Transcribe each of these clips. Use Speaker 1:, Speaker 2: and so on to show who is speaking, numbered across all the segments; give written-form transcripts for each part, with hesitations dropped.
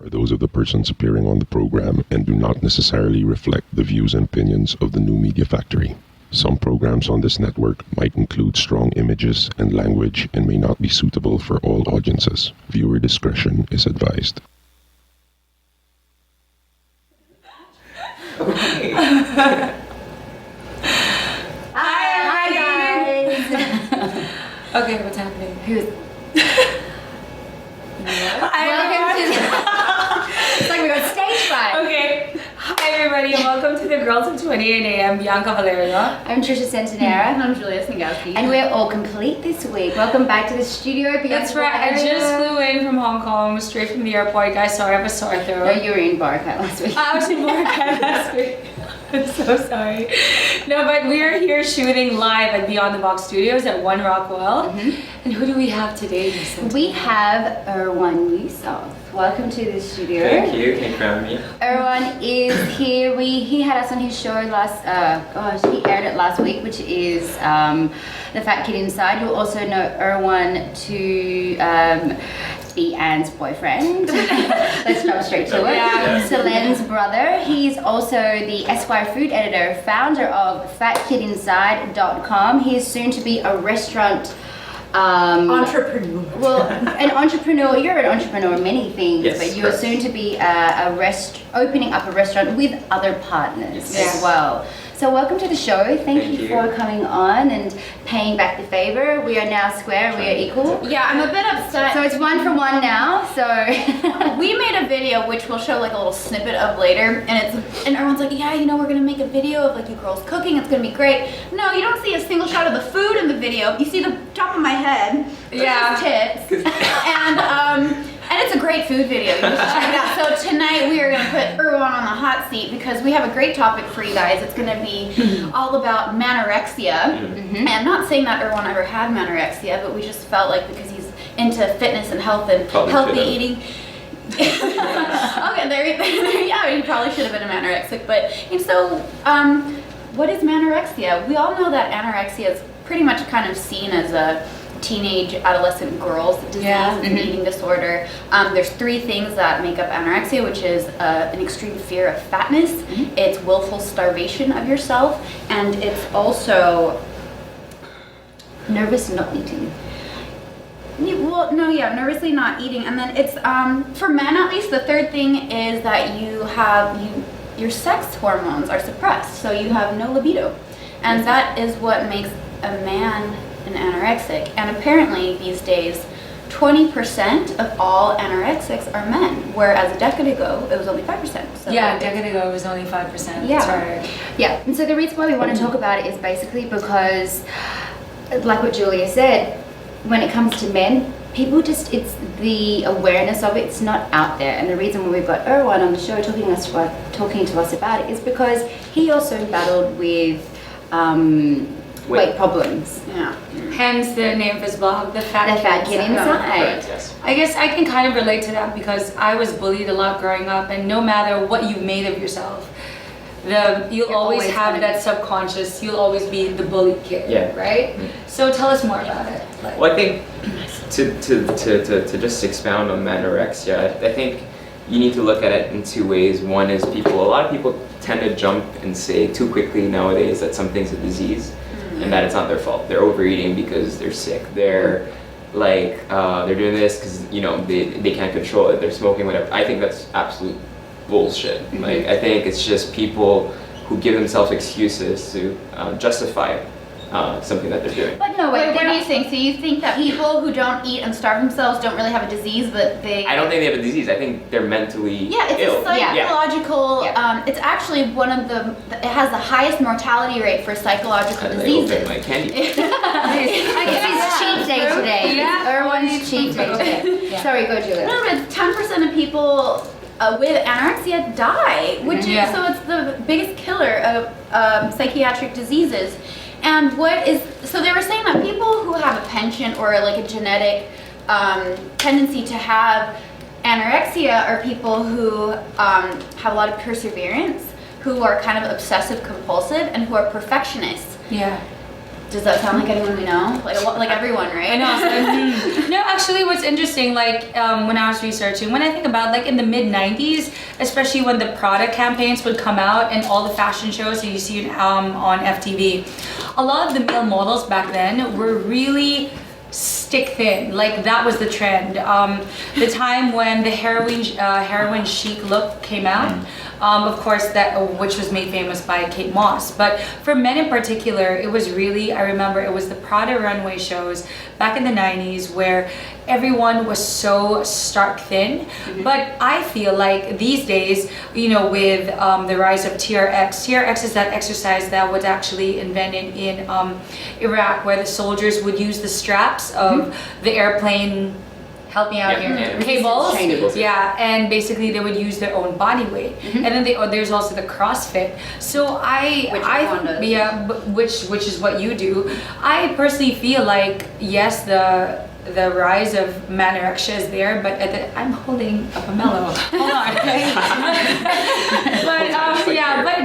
Speaker 1: are those of the persons appearing on the program and do not necessarily reflect the views and opinions of the New Media Factory. Some programs on this network might include strong images and language and may not be suitable for all audiences. Viewer discretion is advised.
Speaker 2: Okay.
Speaker 3: Hi guys.
Speaker 2: Okay, what's happening?
Speaker 3: Welcome to it's like we got stage fright.
Speaker 2: Okay. Hi everybody and welcome to the Girls of 28 AM. Bianca Valeria.
Speaker 3: I'm Trisha Centenera.
Speaker 4: And I'm Julia Snigowski.
Speaker 3: And we're all complete this week. Welcome back to the studio.
Speaker 2: That's right. I just flew in from Hong Kong, straight from the airport. Guys, sorry, I have a sore throat.
Speaker 3: No, you were in Barakat last week.
Speaker 2: I was in Boracay last week. I'm so sorry. No, but we are here shooting live at Beyond the Box Studios at One Rockwell. And who do we have today, Jason?
Speaker 3: We have Erwan Heusaff. Welcome to the studio.
Speaker 4: Thank you for having me.
Speaker 3: Erwan is here. He had us on his show last, he aired it last week, which is The Fat Kid Inside. You'll also know Erwan to be Anne's boyfriend. Let's jump straight to it.
Speaker 2: Yeah.
Speaker 3: Selene's brother. He's also the Esquire food editor, founder of fatkidinside.com. He is soon to be a restaurant
Speaker 4: Entrepreneur.
Speaker 3: well, an entrepreneur. You're an entrepreneur in many things,
Speaker 4: Yes,
Speaker 3: but you're
Speaker 4: correct.
Speaker 3: soon to be opening up a restaurant with other partners
Speaker 2: Yes.
Speaker 3: as well. So welcome to the show. Thank
Speaker 4: Thank
Speaker 3: you
Speaker 4: you.
Speaker 3: for coming on and paying back the favor. We are now square. We are equal.
Speaker 4: Yeah, I'm a bit upset.
Speaker 3: So it's 1 for 1 now. So
Speaker 4: we made a video which we'll show like a little snippet of later, and everyone's like, yeah, you know, we're gonna make a video of like you girls cooking. It's gonna be great. No, you don't see a single shot of the food in the video. You see the top of my head.
Speaker 2: Yeah.
Speaker 4: Tits. And it's a great food video. You just check it out. So tonight we are going to put Erwan on the hot seat because we have a great topic for you guys. It's going to be all about Manorexia. And I'm not saying that Erwan ever had Manorexia, but we just felt like because he's into fitness and health and
Speaker 5: Probably
Speaker 4: healthy
Speaker 5: should've.
Speaker 4: eating. Okay, yeah, he probably should have been a manorexic. But and so, what is Manorexia? We all know that anorexia is pretty much kind of seen as a teenage adolescent girl's disease, an eating disorder. There's 3 things that make up anorexia, which is an extreme fear of fatness, it's willful starvation of yourself, and it's also
Speaker 3: nervous not eating.
Speaker 4: nervously not eating. And then it's for men at least, the 3rd thing is that your sex hormones are suppressed, so you have no libido, and that is what makes a man an anorexic. And apparently these days 20% of all anorexics are men, whereas a decade ago it was only 5%. So
Speaker 2: Yeah, a decade ago it was only 5%.
Speaker 4: Yeah.
Speaker 2: That's right.
Speaker 3: Yeah, and so the reason why we want to talk about it is basically because, like what Julia said, when it comes to men, people just, it's the awareness of it's not out there. And the reason why we've got Erwan on the show talking to us about it is because he also battled with weight problems.
Speaker 4: yeah.
Speaker 2: Hence the name of his blog, The Fat
Speaker 3: Kid
Speaker 2: Inside.
Speaker 3: Inside.
Speaker 5: Yes.
Speaker 2: I guess I can kind of relate to that because I was bullied a lot growing up, and no matter what you made of yourself, you'll always
Speaker 3: always
Speaker 2: have
Speaker 3: gonna
Speaker 2: that subconscious, you'll always be the bullied kid,
Speaker 5: Yeah.
Speaker 2: right? So tell us more about it. Like,
Speaker 5: Well, I think to just expound on anorexia, I think you need to look at it in 2 ways. One is a lot of people tend to jump and say too quickly nowadays that something's a disease and that it's not their fault. They're overeating because they're sick. They're like, they're doing this because, you know, they can't control it. They're smoking, whatever. I think that's absolute bullshit. Like, I think it's just people who give themselves excuses to justify something that they're doing.
Speaker 3: But no,
Speaker 4: Wait, what do you
Speaker 3: you
Speaker 4: think? So you think that people who don't eat and starve themselves don't really have a disease, but they...
Speaker 5: I don't think they have a disease. I think they're mentally
Speaker 4: Yeah, it's
Speaker 5: ill.
Speaker 4: a psychological.
Speaker 3: Yeah.
Speaker 4: It's actually one of the. It has the highest mortality rate for psychological
Speaker 5: I
Speaker 4: diseases.
Speaker 5: open my candy.
Speaker 3: It's his cheat day today.
Speaker 2: Yeah.
Speaker 3: Erwan's cheat day today.
Speaker 2: Yeah.
Speaker 3: Sorry, go Julia.
Speaker 4: No, but 10% of people with anorexia die, which is
Speaker 2: Yeah.
Speaker 4: so it's the biggest killer of psychiatric diseases. And so they were saying that people who have a penchant or like a genetic tendency to have anorexia are people who have a lot of perseverance, who are kind of obsessive compulsive, and who are perfectionists.
Speaker 2: yeah.
Speaker 4: Does that sound like anyone we know? Like everyone, right?
Speaker 2: I know. So, no, actually, what's interesting, like when I was researching, when I think about like in the mid 90s, especially when the Prada campaigns would come out and all the fashion shows that you see on FTV, a lot of the male models back then were really stick thin. Like that was the trend. The time when the heroin chic look came out. Of course, which was made famous by Kate Moss. But for men in particular, it was really, I remember it was the Prada runway shows back in the 90s where everyone was so stark thin. But I feel like these days, you know, with the rise of TRX is that exercise that was actually invented in Iraq, where the soldiers would use the straps of the airplane, help me out here, cables. Yeah, and basically they would use their own body weight. And then there's also the CrossFit. So which is what you do. I personally feel like yes, the rise of manorexia is there, but I'm holding a pomelo. Hold on.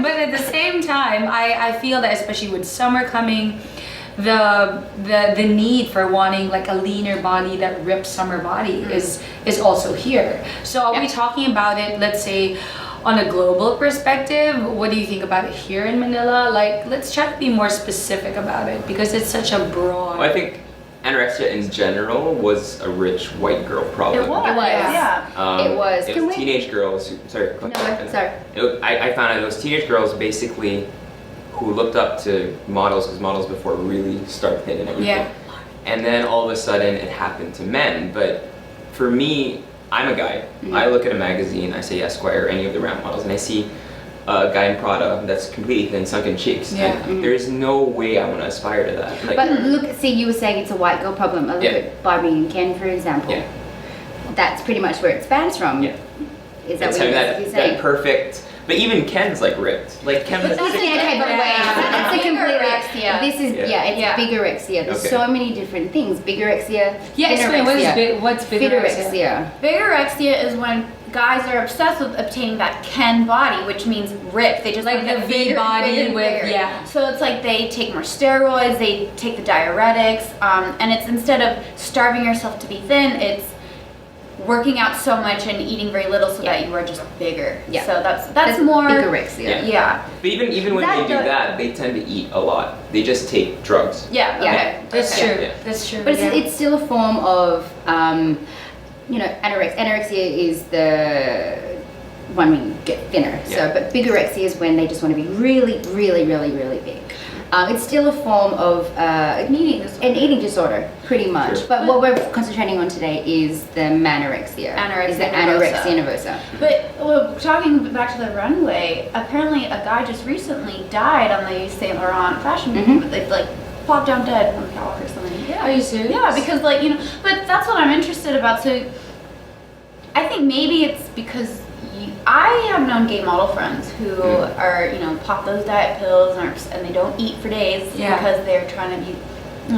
Speaker 2: but at the same time, I feel that especially with summer coming, the need for wanting like a leaner body, that ripped summer body is also here. So are we talking about it, let's say, on a global perspective? What do you think about it here in Manila? Like, let's try to be more specific about it because it's such a broad.
Speaker 5: Well, I think anorexia in general was a rich white girl problem.
Speaker 3: It was.
Speaker 5: It was teenage girls who, sorry. I found out it was teenage girls basically who looked up to models, because models before really started hitting everything.
Speaker 2: Yeah.
Speaker 5: And then all of a sudden it happened to men. But for me, I'm a guy. I look at a magazine, I say Esquire, any of the ramp models, and I see a guy in Prada that's completely thin, sunken cheeks.
Speaker 2: Yeah.
Speaker 5: And there's no way I want to aspire to that. Like,
Speaker 3: But look, see, you were saying it's a white girl problem. Look at Barbie and Ken, for example.
Speaker 5: Yeah.
Speaker 3: That's pretty much where it spans from.
Speaker 5: Yeah.
Speaker 3: Is that
Speaker 5: it's
Speaker 3: what you're
Speaker 5: that
Speaker 3: saying?
Speaker 5: perfect. But even Ken's like ripped. Like Ken has
Speaker 3: That's that's a complete
Speaker 4: Bigorexia.
Speaker 3: This is it's bigorexia. There's so many different things. Bigorexia.
Speaker 2: Explain what's bigorexia?
Speaker 4: Bigorexia is when guys are obsessed with obtaining that Ken body, which means ripped. They just
Speaker 2: Like
Speaker 4: want
Speaker 2: the
Speaker 4: to
Speaker 2: V
Speaker 4: get bigger,
Speaker 2: body
Speaker 4: bigger, and
Speaker 2: with-
Speaker 4: bigger.
Speaker 2: yeah.
Speaker 4: So it's like they take more steroids, they take the diuretics, and it's instead of starving yourself to be thin, it's working out so much and eating very little so that you are just bigger.
Speaker 3: Yeah.
Speaker 4: So that's more
Speaker 3: bigorexia.
Speaker 4: Yeah.
Speaker 5: But even when they do that, they tend to eat a lot. They just take drugs.
Speaker 4: Yeah.
Speaker 3: Yeah.
Speaker 4: Okay.
Speaker 2: That's
Speaker 4: Okay.
Speaker 2: true.
Speaker 5: Yeah.
Speaker 2: That's true.
Speaker 3: But it's still a form of, anorexia. Anorexia is the one when you get thinner.
Speaker 5: Yeah.
Speaker 3: So, but bigorexia is when they just want to be really, really, really, really big. It's still a form of an eating disorder, pretty much.
Speaker 5: Sure.
Speaker 3: But what we're concentrating on today is the manorexia. Is the anorexia nervosa.
Speaker 4: But talking back to the runway, apparently a guy just recently died on the Saint Laurent fashion week. They like popped down dead on the catwalk or something. Yeah.
Speaker 2: Are you serious?
Speaker 4: Yeah, because but that's what I'm interested about. So I think maybe it's because I have known gay model friends who are, pop those diet pills and they don't eat for days because they're trying to be,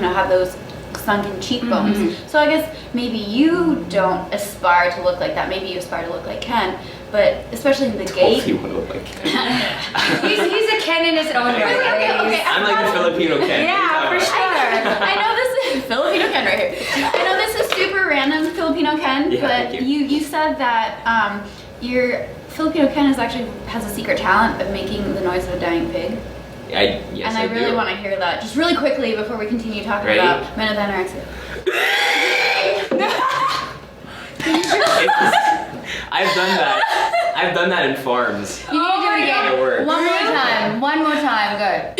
Speaker 4: have those sunken cheekbones. So I guess maybe you don't aspire to look like that. Maybe you aspire to look like Ken, but especially in the gay.
Speaker 5: Totally want to look like Ken.
Speaker 2: he's a Ken in his own right.
Speaker 4: Okay,
Speaker 5: I'm like the Filipino Ken.
Speaker 2: Yeah, for sure.
Speaker 4: I know this is Filipino Ken right here. I know this is super random Filipino Ken,
Speaker 5: Yeah,
Speaker 4: but
Speaker 5: thank you.
Speaker 4: you said that your Filipino Ken has a secret talent of making the noise of a dying pig.
Speaker 5: Yes,
Speaker 4: I really
Speaker 5: do.
Speaker 4: want to hear that. Just really quickly before we continue talking
Speaker 5: Ready?
Speaker 4: about men with anorexia.
Speaker 5: I've done that in farms.
Speaker 3: You need to do it again.
Speaker 5: It works.
Speaker 3: One more time, go.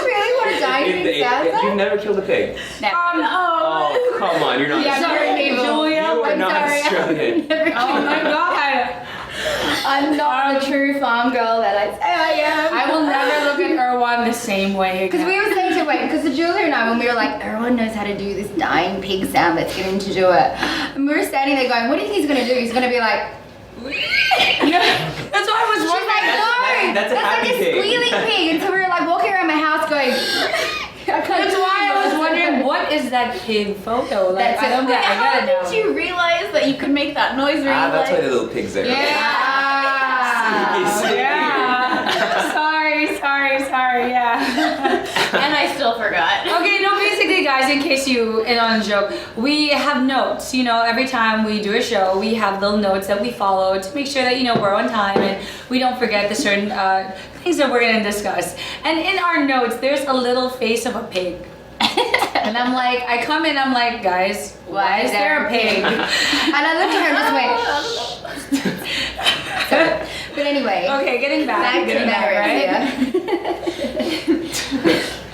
Speaker 3: Really what a dying thing sounds like?
Speaker 5: You've never killed a pig. Oh, come on, you're not.
Speaker 3: Yeah, sorry, Julia.
Speaker 5: You are
Speaker 3: I'm
Speaker 5: not
Speaker 3: sorry.
Speaker 5: Australian.
Speaker 2: Oh my god.
Speaker 3: I'm not the true farm girl that I say I am.
Speaker 2: I will never look at Erwan the same way
Speaker 3: Because
Speaker 2: again.
Speaker 3: we were saying to wait, because Julia and I, when we were like, Erwan knows how to do this dying pig sound, let's get him to do it. And we were standing there going, what do you think he's going to do? He's going to be like,
Speaker 2: That's why I was
Speaker 3: she's like, no,
Speaker 5: that's a happy
Speaker 3: like a
Speaker 5: pig.
Speaker 3: squealing pig. And so we were like walking around my house going,
Speaker 2: That's why I was wondering, what is that pig photo? Like,
Speaker 3: That's
Speaker 2: I don't get. I
Speaker 4: How
Speaker 2: gotta know.
Speaker 4: did you realize that you could make that noise? Where you
Speaker 5: That's why
Speaker 4: like,
Speaker 5: the little pig's there.
Speaker 2: Yeah.
Speaker 5: Sneaky.
Speaker 2: Yeah. Sorry. Yeah.
Speaker 4: and I still forgot.
Speaker 2: basically, guys, in case you in on a joke, we have notes. You know, every time we do a show, we have little notes that we follow to make sure that, you know, we're on time and we don't forget the certain things that we're going to discuss. And in our notes, there's a little face of a pig. And I'm like, I come in, I'm like, guys, why is there a pig?
Speaker 3: And I looked at her and just went. So, but anyway.
Speaker 2: Okay, getting back
Speaker 3: to
Speaker 2: right?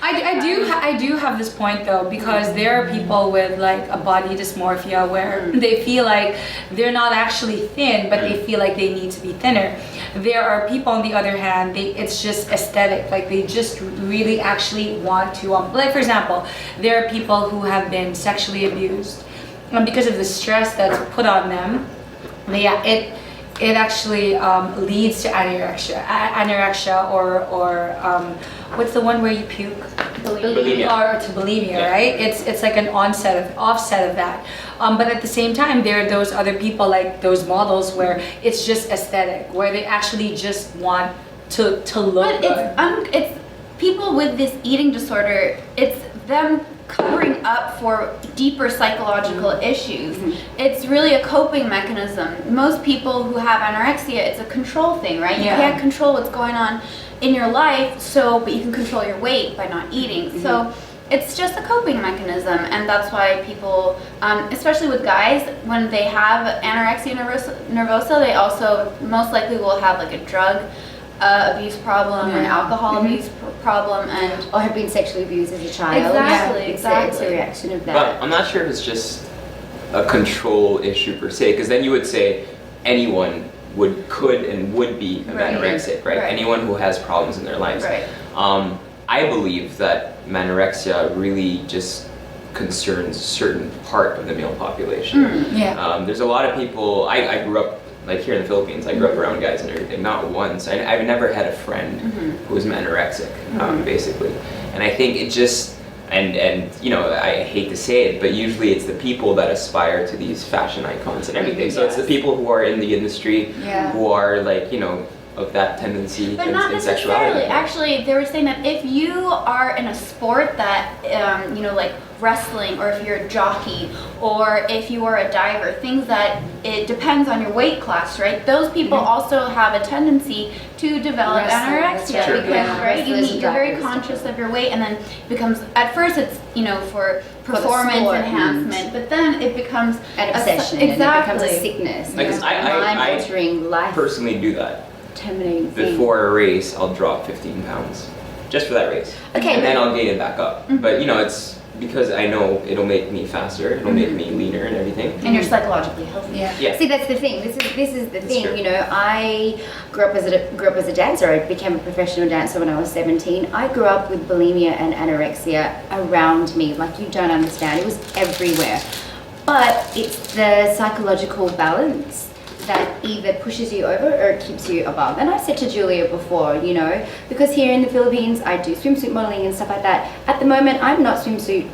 Speaker 2: I do have this point though, because there are people with like a body dysmorphia where they feel like they're not actually thin, but they feel like they need to be thinner. There are people on the other hand, it's just aesthetic, like they just really actually want to, like for example, there are people who have been sexually abused, and because of the stress that's put on them, it actually leads to anorexia or what's the one where you puke?
Speaker 5: Bulimia.
Speaker 2: Or to bulimia, right? It's like an offset of that. But at the same time, there are those other people like those models where it's just aesthetic, where they actually just want to look
Speaker 4: But
Speaker 2: good.
Speaker 4: it's people with this eating disorder. It's them covering up for deeper psychological issues. It's really a coping mechanism. Most people who have anorexia, it's a control thing, right? You can't control what's going on in your life, but you can control your weight by not eating. So it's just a coping mechanism, and that's why people, especially with guys, when they have anorexia nervosa, they also most likely will have like a drug abuse problem, an alcohol abuse problem, and
Speaker 3: or have been sexually abused as a child.
Speaker 4: Exactly,
Speaker 3: It's
Speaker 4: exactly.
Speaker 3: a reaction of that.
Speaker 5: But I'm not sure if it's just a control issue per se, because then you would say anyone could and would be a
Speaker 4: Right.
Speaker 5: manorexic, right?
Speaker 4: Right.
Speaker 5: Anyone who has problems in their lives.
Speaker 4: Right.
Speaker 5: I believe that manorexia really just concerns a certain part of the male population. There's a lot of people, I grew up, like here in the Philippines, I grew up around guys and everything, not once. I've never had a friend who was manorexic, basically. And I think it just, and you know, I hate to say it, but usually it's the people that aspire to these fashion icons and everything. So it's the people who are in the industry, who are like, you know, of that tendency
Speaker 4: But not
Speaker 5: and
Speaker 4: necessarily.
Speaker 5: sexuality.
Speaker 4: Actually, they were saying that if you are in a sport that, you know, like wrestling, or if you're a jockey, or if you are a diver, things that it depends on your weight class, right? Those people also have a tendency to develop anorexia
Speaker 5: Sure.
Speaker 4: because right, you're very conscious of your weight, and then it becomes, at first it's, you know, for performance
Speaker 3: sport,
Speaker 4: enhancement, but then it becomes
Speaker 3: an obsession,
Speaker 4: exactly.
Speaker 3: and it becomes a sickness.
Speaker 5: Like, 'cause I
Speaker 3: mind-altering,
Speaker 5: personally do that.
Speaker 3: life-terminating thing.
Speaker 5: Before a race, I'll drop 15 pounds. Just for that race.
Speaker 3: Okay,
Speaker 5: And then
Speaker 3: but-
Speaker 5: I'll gain it back up. But you know, it's because I know it'll make me faster, it'll make me leaner and everything.
Speaker 4: and you're psychologically healthy.
Speaker 5: Yeah.
Speaker 3: See, that's the thing. This is the thing.
Speaker 5: true.
Speaker 3: You know, I grew up as a dancer. I became a professional dancer when I was 17. I grew up with bulimia and anorexia around me, like you don't understand. It was everywhere. But it's the psychological balance that either pushes you over or keeps you above. And I've said to Julia before, you know, because here in the Philippines, I do swimsuit modeling and stuff like that. At the moment, I'm not swimsuit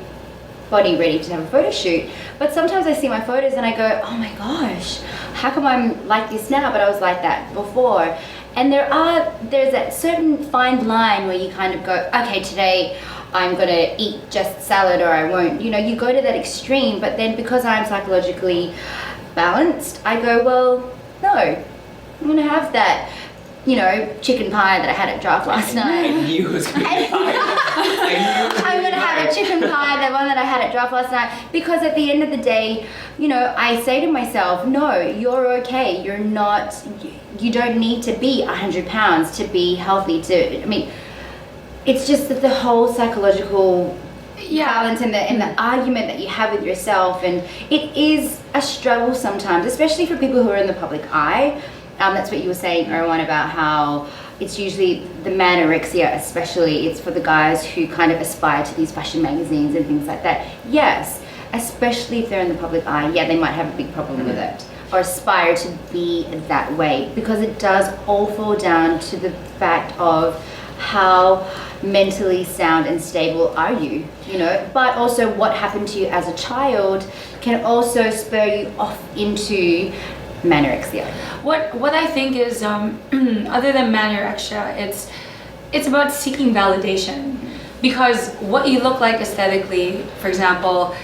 Speaker 3: body ready to have a photo shoot, but sometimes I see my photos and I go, oh my gosh, how come I'm like this now, but I was like that before? And there's that certain fine line where you kind of go, okay, today I'm gonna eat just salad or I won't. You know, you go to that extreme, but then because I'm psychologically balanced, I go, well, no, I'm gonna have that, you know, chicken pie that I had at draft last night.
Speaker 5: I knew it was going to be
Speaker 3: I'm gonna have a chicken pie, the one that I had at draft last night, because at the end of the day, you know, I say to myself, no, you're okay. You're not. You don't need to be 100 pounds to be healthy. I mean, it's just that the whole psychological balance and the argument that you have with yourself, and it is a struggle sometimes, especially for people who are in the public eye. That's what you were saying, Erwan, about how it's usually the manorexia, especially, it's for the guys who kind of aspire to these fashion magazines and things like that. Yes, especially if they're in the public eye, yeah, they might have a big problem with it, or aspire to be that way, because it does all fall down to the fact of how mentally sound and stable are you, you know, but also what happened to you as a child can also spur you off into manorexia.
Speaker 2: What I think is, other than manorexia, it's about seeking validation. because what you look like aesthetically, for example,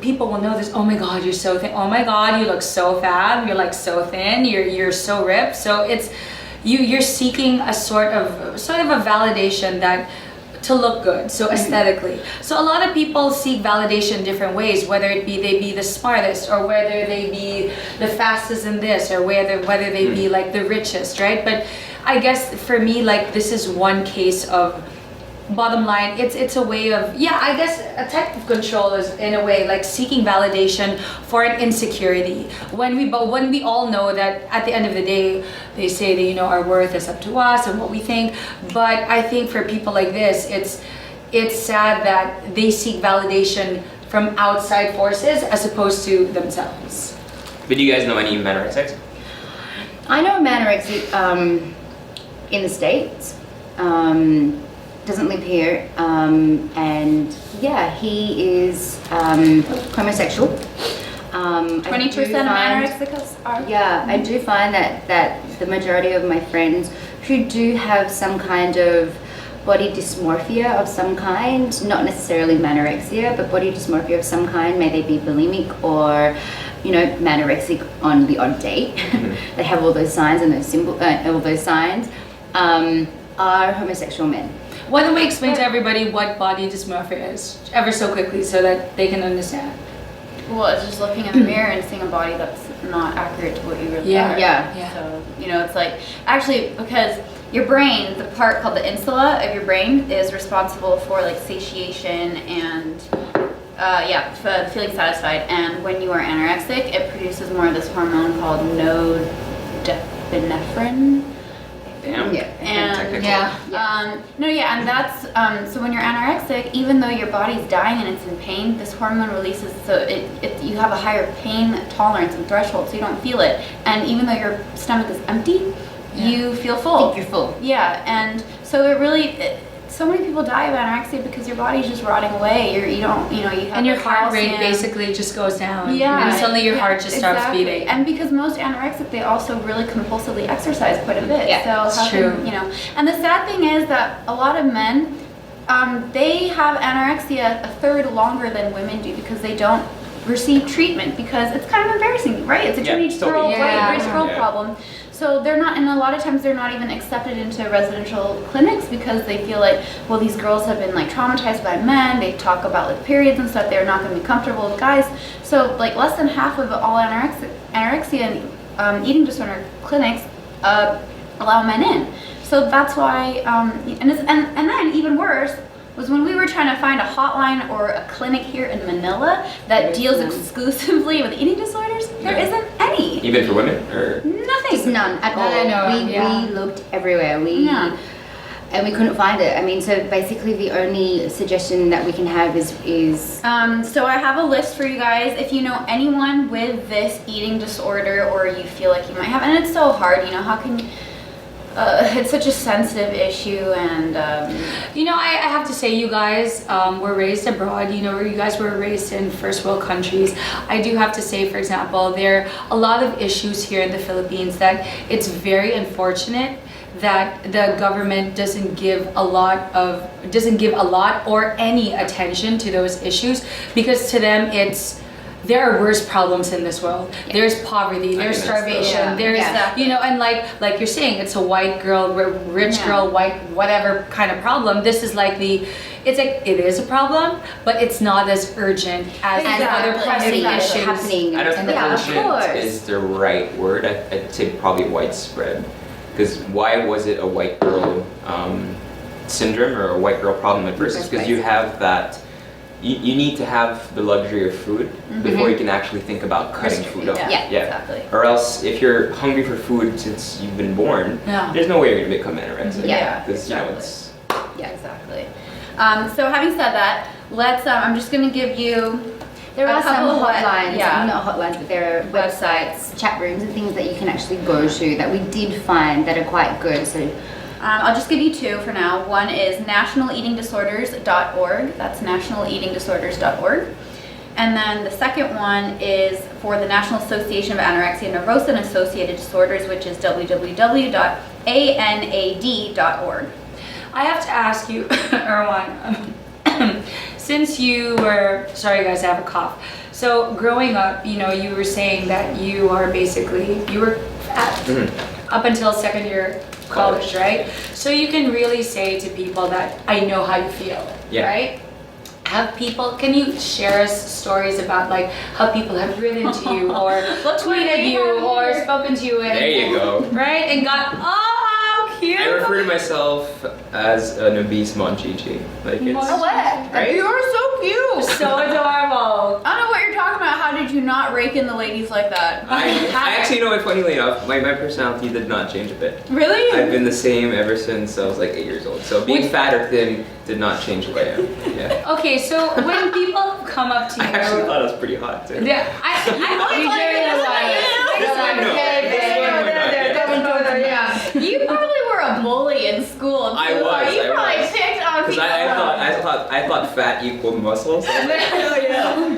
Speaker 2: people will know this. Oh my God, you're so thin. Oh my God, you look so fat. You're like so thin. You're so ripped. So it's you're seeking a sort of a validation that to look good, so aesthetically. So a lot of people seek validation different ways, whether it be they be the smartest, or whether they be the fastest in this, or whether they be like the richest, right? But I guess for me, like, this is one case of, bottom line, it's a way of, I guess a type of control is in a way like seeking validation for an insecurity, when we all know that at the end of the day they say that, you know, our worth is up to us and what we think. But I think for people like this, it's sad that they seek validation from outside forces as opposed to themselves.
Speaker 5: But do you guys know any manorexics?
Speaker 3: I know a manorexic in the States. Doesn't live here, and he is homosexual.
Speaker 4: 20% of anorexics are.
Speaker 3: Yeah, I do find that the majority of my friends who do have some kind of body dysmorphia of some kind, not necessarily manorexia, but body dysmorphia of some kind, may they be bulimic or, you know, manorexic on the odd date. They have all those signs and those all those signs, are homosexual men.
Speaker 2: Why don't we explain to everybody what body dysmorphia is, ever so quickly, so that they can understand?
Speaker 4: Well, it's just looking in the mirror and seeing a body that's not accurate to what you really are.
Speaker 3: Yeah.
Speaker 4: So, you know, it's like, actually, because your brain, the part called the insula of your brain, is responsible for like satiation and feeling satisfied. And when you are anorexic, it produces more of this hormone called norepinephrine.
Speaker 5: Damn.
Speaker 3: Yeah.
Speaker 4: And
Speaker 5: Technical.
Speaker 4: and that's so when you're anorexic, even though your body's dying and it's in pain, this hormone releases, so you have a higher pain tolerance and threshold, so you don't feel it. And even though your stomach is empty, you feel full.
Speaker 3: I think you're full.
Speaker 4: Yeah, and so so many people die of anorexia because your body's just rotting away. You have
Speaker 2: And your heart rate
Speaker 4: calcium.
Speaker 2: basically just goes down.
Speaker 4: Yeah.
Speaker 2: And suddenly your heart just stops
Speaker 4: Exactly.
Speaker 2: beating.
Speaker 4: And because most anorexic, they also really compulsively exercise quite a bit.
Speaker 3: Yeah,
Speaker 4: so
Speaker 2: it's true.
Speaker 4: And the sad thing is that a lot of men, they have anorexia a third longer than women do because they don't receive treatment, because it's kind of embarrassing, right? It's a teenage
Speaker 5: still
Speaker 4: girl,
Speaker 5: be-
Speaker 4: right? Race girl
Speaker 5: Yeah.
Speaker 4: problem. So they're not, and a lot of times they're not even accepted into residential clinics because they feel like, well, these girls have been like traumatized by men. They talk about like periods and stuff. They're not going to be comfortable with guys. So like less than half of all anorexia and eating disorder clinics allow men in. So that's why, and then even worse was when we were trying to find a hotline or a clinic here in Manila that deals exclusively with eating disorders. There isn't any.
Speaker 5: Even for women, or
Speaker 4: Nothing.
Speaker 3: Just none at all. We looked everywhere. And we couldn't find it. I mean, so basically the only suggestion that we can have is
Speaker 4: So I have a list for you guys. If you know anyone with this eating disorder, or you feel like you might have, and it's so hard, how can you, it's such a sensitive issue, and
Speaker 2: I have to say, you guys were raised abroad. You guys were raised in first world countries. I do have to say, for example, there are a lot of issues here in the Philippines that it's very unfortunate that the government doesn't give a lot or any attention to those issues, because to them there are worse problems in this world.
Speaker 3: Yeah.
Speaker 2: There's poverty, there's starvation, there's and like you're saying, it's a white girl, rich girl, white, whatever kind of problem. This is like it is a problem, but it's not as urgent as other pressing issues
Speaker 3: happening.
Speaker 5: I don't think
Speaker 3: of
Speaker 5: urgent
Speaker 3: course.
Speaker 5: is the right word. I'd say probably widespread. Because why was it a white girl syndrome or a white girl problem at first? It's because you have that. You need to have the luxury of food before you can actually think about cutting food off.
Speaker 4: Yeah, exactly.
Speaker 5: Or else, if you're hungry for food since you've been born, there's no way you're gonna become anorexic.
Speaker 4: Yeah,
Speaker 5: Because
Speaker 4: exactly. Exactly. So having said that, let's. I'm just gonna give you.
Speaker 3: There are some
Speaker 4: couple of
Speaker 3: hotlines,
Speaker 4: yeah.
Speaker 3: not hotlines, but there are websites, chat rooms and things that you can actually go to that we did find that are quite good. So
Speaker 4: I'll just give you two for now. One is nationaleatingdisorders.org. That's nationaleatingdisorders.org. And then the second one is for the National Association of Anorexia, Nervosa, and Associated Disorders, which is www.anad.org.
Speaker 2: I have to ask you, Erwan, since you were, sorry guys, I have a cough. So growing up, you know, you were saying that you were fat up until second year college, right? So you can really say to people that I know how you feel, right? Can you share us stories about like how people have written to you or tweeted you or spoken to you and,
Speaker 5: There you go.
Speaker 2: right? And got, oh, how cute.
Speaker 5: I refer to myself as an obese Monchichi. Like it's right?
Speaker 4: You're so cute.
Speaker 2: So adorable.
Speaker 4: I don't know what you're talking about. How did you not rake in the ladies like that?
Speaker 5: I actually know it. Funnily enough, my personality did not change a bit.
Speaker 4: Really?
Speaker 5: I've been the same ever since I was like 8 years old. So being fat or thin did not change who I am. Yeah.
Speaker 2: Okay, so when people come up to you,
Speaker 5: I actually thought it was pretty hot too.
Speaker 2: yeah, I
Speaker 4: like You probably were a bully in school too.
Speaker 5: I was.
Speaker 4: You probably picked on
Speaker 5: Because
Speaker 4: people.
Speaker 5: I thought fat equaled muscle. So and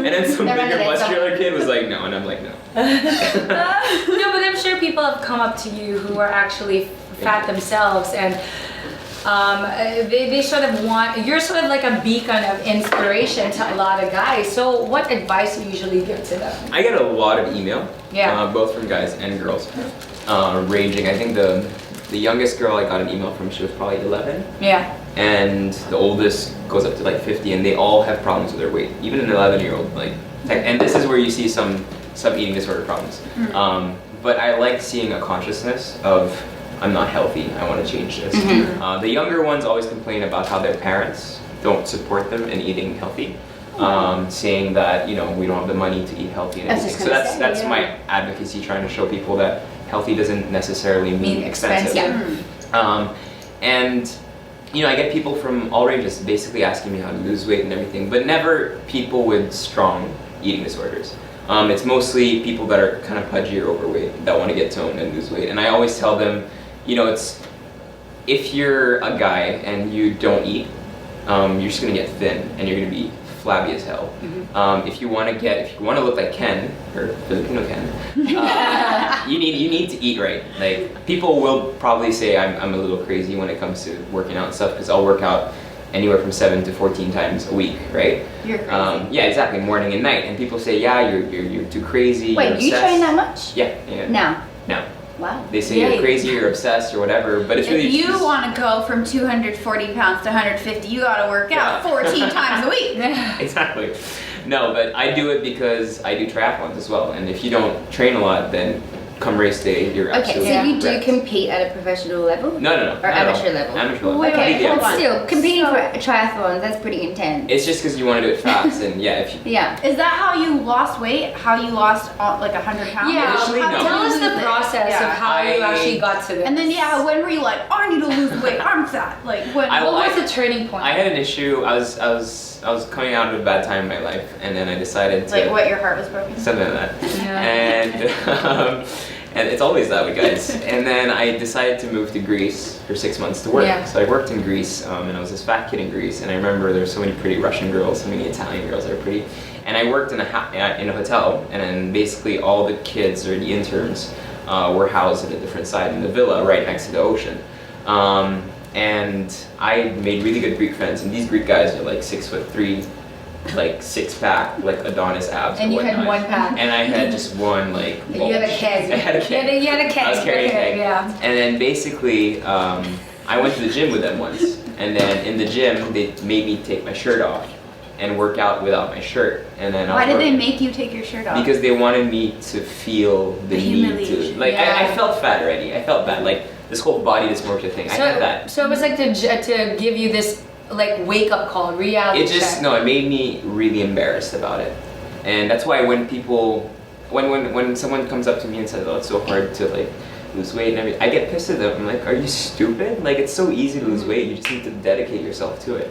Speaker 5: then some
Speaker 3: Never
Speaker 5: bigger
Speaker 3: did,
Speaker 5: muscular kid was like no, and I'm like no.
Speaker 2: No, but I'm sure people have come up to you who are actually fat themselves, and they sort of you're sort of like a beacon of inspiration to a lot of guys. So what advice do you usually give to them?
Speaker 5: I get a lot of email, both from guys and girls, ranging. I think the youngest girl I got an email from, she was probably 11.
Speaker 2: Yeah.
Speaker 5: And the oldest goes up to like 50, and they all have problems with their weight. Even an 11-year-old, like, and this is where you see some eating disorder problems. But I like seeing a consciousness of I'm not healthy, I want to change this. The younger ones always complain about how their parents don't support them in eating healthy, saying that, you know, we don't have the money to eat healthy and everything. So that's my advocacy, trying to show people that healthy doesn't necessarily mean expensive. And you know, I get people from all ranges basically asking me how to lose weight and everything, but never people with strong eating disorders. It's mostly people that are kind of pudgy or overweight that want to get toned and lose weight. And I always tell them, you know, if you're a guy and you don't eat, you're just gonna get thin and you're gonna be flabby as hell. If you want to look like Ken or Filipino Ken, you need to eat right. Like people will probably say I'm a little crazy when it comes to working out and stuff, because I'll work out anywhere from 7 to 14 times a week, right?
Speaker 4: You're crazy.
Speaker 5: Yeah, exactly, morning and night. And people say, yeah, you're too crazy.
Speaker 3: Wait,
Speaker 5: you're
Speaker 3: you
Speaker 5: obsessed.
Speaker 3: train that much?
Speaker 5: Yeah.
Speaker 3: Now?
Speaker 5: No.
Speaker 3: Wow.
Speaker 5: They say you're crazy, you're obsessed, or whatever, but it's really
Speaker 4: If you
Speaker 5: just,
Speaker 4: want to go from 240 pounds to 150, you got to work out 14 times a week.
Speaker 5: Exactly. No, but I do it because I do triathlons as well, and if you don't train a lot, then come race day, you're
Speaker 3: Okay,
Speaker 5: absolutely
Speaker 3: so you do
Speaker 5: wrecked.
Speaker 3: compete at a professional level?
Speaker 5: No.
Speaker 3: Or
Speaker 5: not at all.
Speaker 3: amateur level?
Speaker 5: Amateur level.
Speaker 4: Wait,
Speaker 3: Okay,
Speaker 4: hold
Speaker 3: but
Speaker 4: on.
Speaker 3: still, competing for triathlons, that's pretty intense.
Speaker 5: It's just because you want to do it fast, and yeah, if you,
Speaker 3: Yeah.
Speaker 4: Is that how you lost weight? How you lost like 100 pounds?
Speaker 2: Yeah,
Speaker 5: Initially, no.
Speaker 2: tell us the process
Speaker 4: Yeah.
Speaker 2: of how you actually got to this.
Speaker 4: And then when were you like, oh, I need to lose weight, I'm fat? Like when?
Speaker 5: I-
Speaker 2: what was the turning point?
Speaker 5: I had an issue. I was coming out of a bad time in my life, and then I decided to
Speaker 4: like what, your heart was broken?
Speaker 5: something like that.
Speaker 2: Yeah.
Speaker 5: And it's always that way, guys. And then I decided to move to Greece for 6 months to work.
Speaker 2: Yeah.
Speaker 5: So I worked in Greece, and I was this fat kid in Greece. And I remember there were so many pretty Russian girls, so many Italian girls that were pretty. And I worked in a hotel, and then basically all the kids or the interns were housed at a different side in the villa right next to the ocean. And I made really good Greek friends, and these Greek guys are like 6'3", like 6-pack, like Adonis abs.
Speaker 2: And you
Speaker 5: whatnot.
Speaker 2: had one pack.
Speaker 5: And I had just one like.
Speaker 2: You had a keg.
Speaker 5: I had a keg.
Speaker 2: You had a keg.
Speaker 5: I was carrying a keg.
Speaker 2: Yeah.
Speaker 5: And then basically, I went to the gym with them once, and then in the gym they made me take my shirt off and work out without my shirt. And then
Speaker 4: Why did they make you take your shirt off?
Speaker 5: Because they wanted me to feel the need to.
Speaker 4: humiliation.
Speaker 5: Like
Speaker 2: Yeah.
Speaker 5: I felt fat already. I felt bad. Like this whole body dysmorphia thing. I had that.
Speaker 2: So it was like to give you this like wake up call, reality
Speaker 5: It just
Speaker 2: check.
Speaker 5: no, it made me really embarrassed about it, and that's why when people, when someone comes up to me and says, "Oh, it's so hard to like lose weight and everything," I get pissed at them. I'm like, "Are you stupid? Like it's so easy to lose weight. You just need to dedicate yourself to it."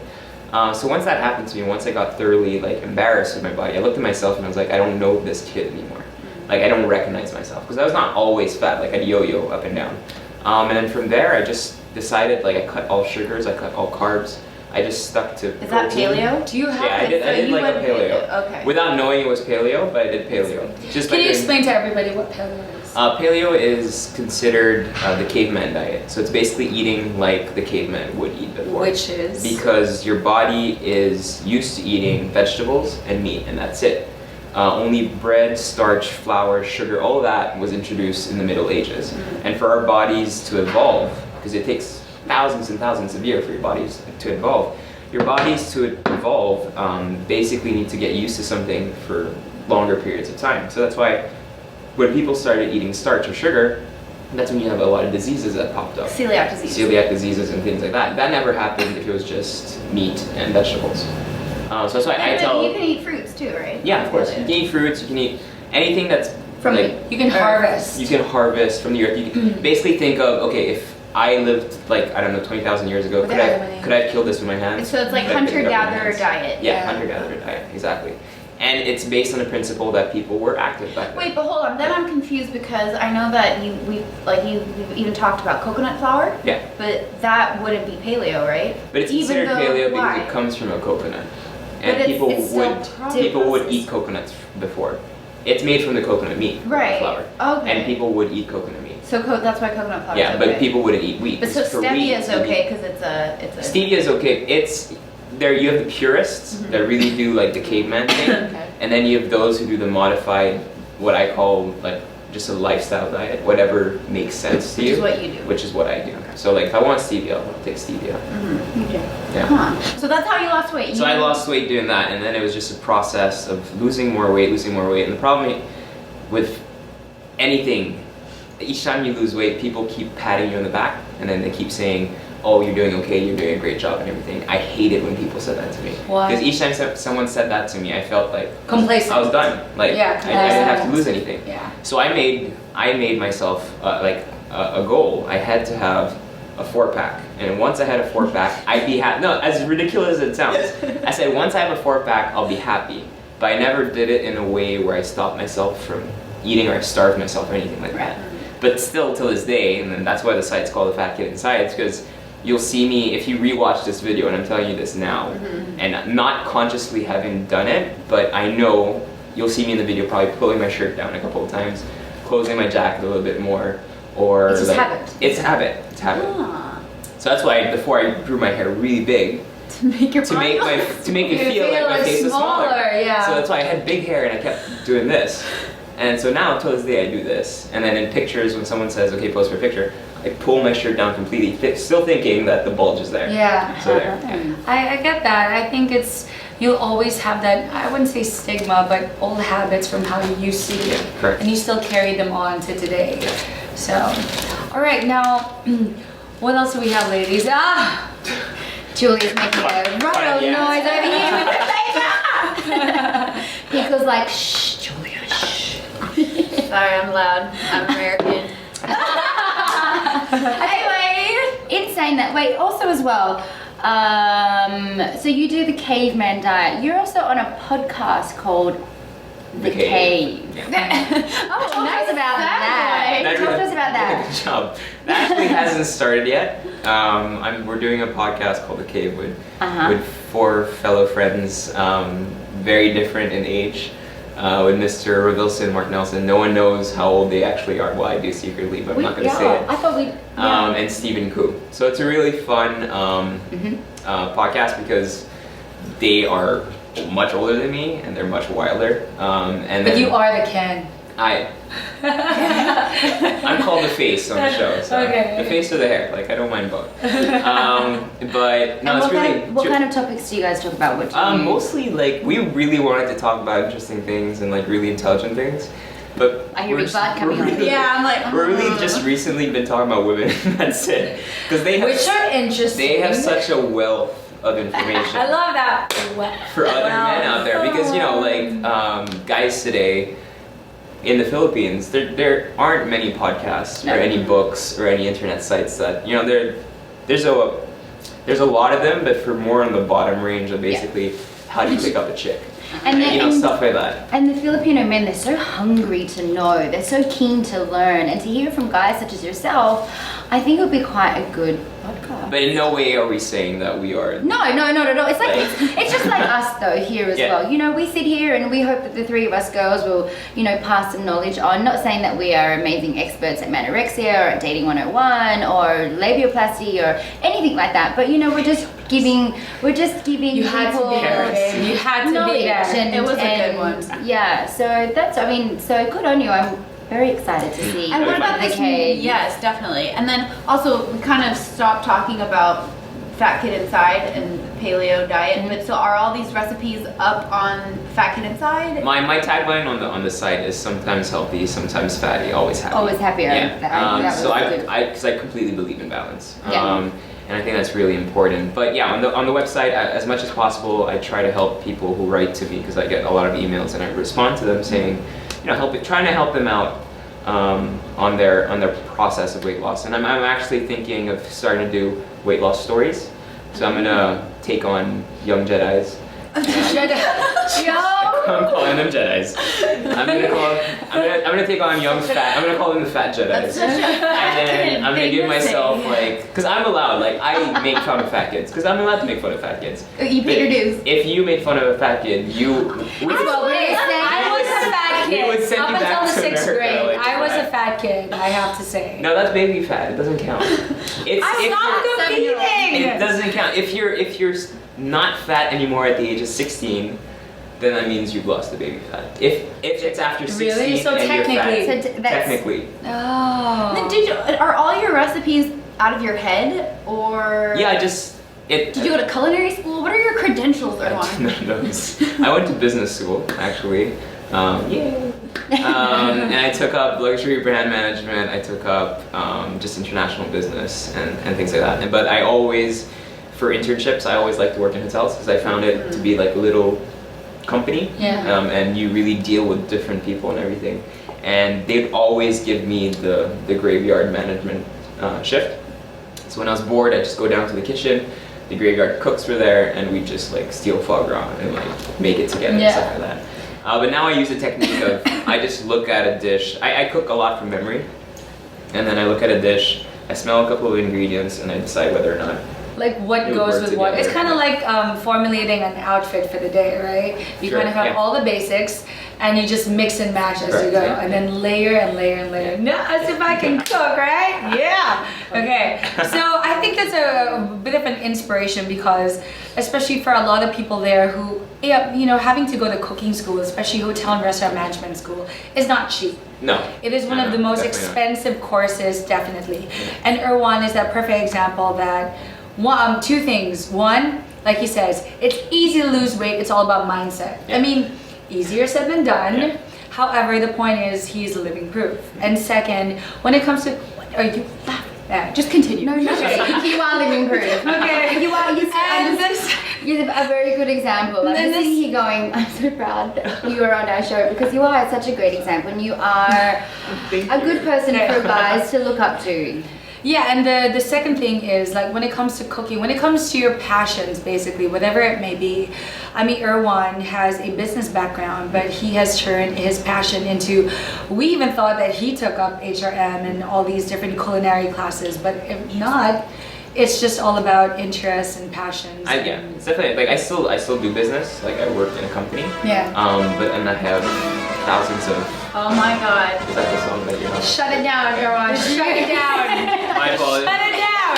Speaker 5: So once that happened to me, once I got thoroughly like embarrassed with my body, I looked at myself and I was like, I don't know this kid anymore. Like I don't recognize myself because I was not always fat. Like I'd yo-yo up and down, and then from there I just decided like I cut all sugars, I cut all carbs. I just stuck to
Speaker 4: Is that
Speaker 5: protein.
Speaker 4: paleo?
Speaker 2: Do you have
Speaker 5: Yeah, I did
Speaker 4: you
Speaker 5: like a
Speaker 4: went
Speaker 5: paleo.
Speaker 4: Okay.
Speaker 5: Without knowing it was paleo, but I did paleo. Just
Speaker 2: Can
Speaker 5: like
Speaker 2: you
Speaker 5: in-
Speaker 2: explain to everybody what paleo is?
Speaker 5: Paleo is considered the caveman diet. So it's basically eating like the caveman would eat before.
Speaker 2: Which is?
Speaker 5: Because your body is used to eating vegetables and meat, and that's it. Only bread, starch, flour, sugar, all of that was introduced in the Middle Ages. And for our bodies to evolve, because it takes thousands and thousands of years for your bodies to evolve, basically need to get used to something for longer periods of time. So that's why when people started eating starch or sugar, that's when you have a lot of diseases that popped up.
Speaker 4: Celiac disease.
Speaker 5: Celiac diseases and things like that. That never happened if it was just meat and vegetables. So that's why I tell...
Speaker 4: You can eat fruits too, right?
Speaker 5: Yeah, of course. You can eat fruits, you can eat anything that's
Speaker 2: From
Speaker 5: like...
Speaker 2: you can harvest.
Speaker 5: You can harvest from the earth. You can basically think of, okay, if I lived like, I don't know, 20,000 years ago, could I have killed this with my hands?
Speaker 4: So it's like
Speaker 5: Could I pick it up with my
Speaker 4: hunter-gatherer
Speaker 5: hands?
Speaker 4: diet.
Speaker 5: Yeah, hunter-gatherer diet, exactly. And it's based on the principle that people were active back then.
Speaker 4: Wait, but hold on. Then I'm confused because I know that we've even talked about coconut flour.
Speaker 5: Yeah.
Speaker 4: But that wouldn't be paleo, right?
Speaker 5: But it's
Speaker 4: Even
Speaker 5: considered
Speaker 4: though-
Speaker 5: paleo
Speaker 4: why?
Speaker 5: because it comes from a coconut.
Speaker 4: But
Speaker 5: And
Speaker 4: it's-
Speaker 5: people
Speaker 4: it's still
Speaker 5: would
Speaker 4: processed.
Speaker 5: eat coconuts before. It's made from the coconut meat,
Speaker 4: Right.
Speaker 5: flour.
Speaker 4: Okay.
Speaker 5: And people would eat coconut meat.
Speaker 4: So that's why coconut flour.
Speaker 5: Yeah,
Speaker 4: is
Speaker 5: but
Speaker 4: okay.
Speaker 5: people wouldn't eat wheat.
Speaker 4: But so
Speaker 5: For wheat,
Speaker 4: stevia is
Speaker 5: you
Speaker 4: okay
Speaker 5: need-
Speaker 4: because it's a.
Speaker 5: Stevia is okay. It's there. You have the purists that really do like the caveman thing,
Speaker 4: Okay.
Speaker 5: and then you have those who do the modified, what I call like just a lifestyle diet, whatever makes sense to
Speaker 4: Which
Speaker 5: you.
Speaker 4: is what you do.
Speaker 5: Which is what I do. So like if I want stevia, I'll take stevia.
Speaker 4: Okay.
Speaker 5: Yeah.
Speaker 4: Huh. So that's how you lost weight.
Speaker 5: So I lost weight doing that, and then it was just a process of losing more weight. And the problem with anything, each time you lose weight, people keep patting you on the back, and then they keep saying, "Oh, you're doing okay. You're doing a great job," and everything. I hated when people said that to me.
Speaker 2: Why?
Speaker 5: Because each time someone said that to me, I felt like
Speaker 2: Complacent.
Speaker 5: I was done. Like
Speaker 2: Yeah,
Speaker 5: I didn't have to lose anything.
Speaker 2: Yeah.
Speaker 5: So I made myself a goal. I had to have a 4-pack, and once I had a 4-pack, I'd be happy. No, as ridiculous as it sounds, I said once I have a 4-pack, I'll be happy. But I never did it in a way where I stopped myself from eating or I starved myself or anything like that. But still, till this day, and then that's why the site's called The Fat Kid Inside, it's because you'll see me, if you rewatch this video, and I'm telling you this now, and not consciously having done it, but I know you'll see me in the video probably pulling my shirt down a couple of times, closing my jacket a little bit more, or
Speaker 2: It's just
Speaker 5: like,
Speaker 2: habit.
Speaker 5: It's habit. It's habit.
Speaker 4: Ah.
Speaker 5: So that's why before I grew my hair really big,
Speaker 4: To make your
Speaker 5: to
Speaker 4: body
Speaker 5: make me feel like my face was smaller.
Speaker 2: yeah.
Speaker 5: So that's why I had big hair and I kept doing this. And so now, till this day, I do this. And then in pictures, when someone says, okay, pose for a picture, I pull my shirt down completely, still thinking that the bulge is there.
Speaker 2: Yeah.
Speaker 5: So there. Yeah.
Speaker 2: I get that. I think you'll always have that, I wouldn't say stigma, but old habits from how you used to do.
Speaker 5: Correct.
Speaker 2: And you still carry them on to today. So, all right, now, what else do we have, ladies?
Speaker 3: Julia's making a rattle
Speaker 5: yeah.
Speaker 3: noise over here. Nico's like, shh, Julia, shh.
Speaker 4: Sorry, I'm loud. I'm American.
Speaker 3: Anyway, in saying that, wait, also as well, so you do the caveman diet. You're also on a podcast called The Cave.
Speaker 5: Yeah.
Speaker 3: Oh, talk to us about that.
Speaker 5: That
Speaker 3: Talk to
Speaker 5: really-
Speaker 3: us about that.
Speaker 5: Good job. That actually hasn't started yet. We're doing a podcast called The Cave with 4 fellow friends, very different in age, with Mr. Revilson, Mark Nelson. No one knows how old they actually are. Well, I do secretly, but I'm not going to say it.
Speaker 3: I thought we.
Speaker 5: And Stephen Koo. So it's a really fun podcast because they are much older than me and they're much wilder.
Speaker 2: But you are the Ken.
Speaker 5: I'm called the face on the show. So
Speaker 2: Okay.
Speaker 5: the face or the hair, like I don't mind both. But no,
Speaker 3: And
Speaker 5: it's really
Speaker 3: what kind of topics do you guys talk about? What do you-
Speaker 5: mostly like we really wanted to talk about interesting things and like really intelligent things. But
Speaker 3: I hear
Speaker 5: we're
Speaker 3: Big Bad coming on.
Speaker 5: really-
Speaker 4: Yeah, I'm like,
Speaker 5: We're really just recently been talking about women. That's it. Because they have
Speaker 2: Which are interesting.
Speaker 5: they have such a wealth of information.
Speaker 2: I love that.
Speaker 5: For other men out there, because you know, like guys today in the Philippines, there aren't many podcasts or any books or any internet sites that you know. There's a lot of them, but for more on the bottom range of basically how do you pick up a chick,
Speaker 3: And
Speaker 5: you know, stuff like that.
Speaker 3: And the Filipino men, they're so hungry to know. They're so keen to learn. And to hear from guys such as yourself, I think it would be quite a good podcast.
Speaker 5: But in no way are we saying that we are.
Speaker 3: No, not at all. It's like it's just like us though here as well. You know, we sit here and we hope that the three of us girls will, you know, pass some knowledge on. Not saying that we are amazing experts at Manorexia or at Dating 101 or labioplasty or anything like that. But you know, we're just giving
Speaker 2: You had to
Speaker 3: people
Speaker 2: be there, babe. You had to be
Speaker 3: knowledge
Speaker 2: there.
Speaker 3: and
Speaker 4: It was a good one.
Speaker 3: Yeah, so that's so good on you. I'm very excited to see.
Speaker 4: And what about
Speaker 3: the
Speaker 4: this?
Speaker 3: cake.
Speaker 4: Yes, definitely. And then also we kind of stopped talking about Fat Kid Inside and paleo diet. But so are all these recipes up on Fat Kid Inside?
Speaker 5: My tagline on the site is sometimes healthy, sometimes fatty, always happy.
Speaker 3: Always happier.
Speaker 5: Yeah.
Speaker 3: That
Speaker 5: So
Speaker 3: was good.
Speaker 5: because I completely believe in balance.
Speaker 3: Yeah.
Speaker 5: And I think that's really important. But yeah, on the website, as much as possible, I try to help people who write to me because I get a lot of emails and I respond to them saying, you know, trying to help them out on their process of weight loss. And I'm actually thinking of starting to do weight loss stories. So I'm gonna take on young Jedis. I'm calling them Jedis. I'm gonna take on young fat. I'm gonna call them the fat Jedis. And then I'm gonna give myself because I'm allowed. Like I make fun of fat kids because I'm allowed to make fun of fat kids.
Speaker 4: You paid your dues.
Speaker 5: If you made fun of a fat kid,
Speaker 2: I was a fat
Speaker 5: We would
Speaker 2: kid.
Speaker 5: send
Speaker 2: Up
Speaker 5: you back
Speaker 2: until the
Speaker 5: to
Speaker 2: 6th
Speaker 5: America,
Speaker 2: grade,
Speaker 5: like,
Speaker 2: I was
Speaker 5: that.
Speaker 2: a fat kid, I have to say.
Speaker 5: No, that's baby fat. It doesn't count.
Speaker 2: I'm not competing!
Speaker 5: It doesn't count. If you're not fat anymore at the age of 16, then that means you've lost the baby fat. If it's after 16
Speaker 2: Really? So
Speaker 5: and
Speaker 2: technically-
Speaker 5: you're fat,
Speaker 3: So that's-
Speaker 5: technically.
Speaker 2: Oh.
Speaker 4: Then are all your recipes out of your head or?
Speaker 5: Yeah,
Speaker 4: Did you go to culinary school? What are your credentials, Erwan?
Speaker 5: None of those. I went to business school actually. Yay. And I took up luxury brand management. I took up just international business and things like that. But I always, for internships, I always like to work in hotels because I found it to be like a little company.
Speaker 2: Yeah.
Speaker 5: And you really deal with different people and everything. And they'd always give me the graveyard management shift. So when I was bored, I'd just go down to the kitchen. The graveyard cooks were there, and we just like steal foie gras and like make it together and stuff like that. But now I use the technique of I just look at a dish. I cook a lot from memory, and then I look at a dish. I smell a couple of ingredients, and I decide whether or not.
Speaker 2: Like what
Speaker 5: It would
Speaker 2: goes
Speaker 5: work
Speaker 2: with what? It's
Speaker 5: together.
Speaker 2: kind of like formulating an outfit for the day, right? You
Speaker 5: Sure,
Speaker 2: kind of have
Speaker 5: yeah.
Speaker 2: all the basics and you just mix and match as you
Speaker 5: Correct,
Speaker 2: go,
Speaker 5: yeah.
Speaker 2: and then layer and layer and layer. No, as if I can cook, right? Yeah. Okay. So I think that's a bit of an inspiration because, especially for a lot of people there who, having to go to cooking school, especially hotel and restaurant management school, is not cheap.
Speaker 5: No.
Speaker 2: It is one of the most
Speaker 5: definitely not.
Speaker 2: expensive courses, definitely. And Erwan is that perfect example that two things. One, like he says, it's easy to lose weight. It's all about mindset.
Speaker 5: Yeah.
Speaker 2: I mean, easier said than done.
Speaker 5: Yeah.
Speaker 2: However, the point is he's living proof. And second, when it comes to, what are you laughing at? Just continue.
Speaker 3: No, you are living proof.
Speaker 2: Okay.
Speaker 3: You are.
Speaker 2: And this,
Speaker 3: You're a very good example. I'm
Speaker 2: Then
Speaker 3: just sitting here going, I'm so proud that you are on our show because you are such a great example and you are a good person for guys to look up to.
Speaker 2: yeah, and the second thing is like when it comes to cooking, when it comes to your passions, basically, whatever it may be. I mean, Erwan has a business background, but he has turned his passion into, we even thought that he took up HRM and all these different culinary classes, but if not, it's just all about interests and passions.
Speaker 5: Yeah, it's definitely like I still do business. Like I work in a company.
Speaker 2: Yeah.
Speaker 5: And I have thousands of.
Speaker 4: Oh my God.
Speaker 5: Is that the song that you have?
Speaker 2: Shut it down, Erwan. Shut it down.
Speaker 5: My apologies.
Speaker 2: Shut it down.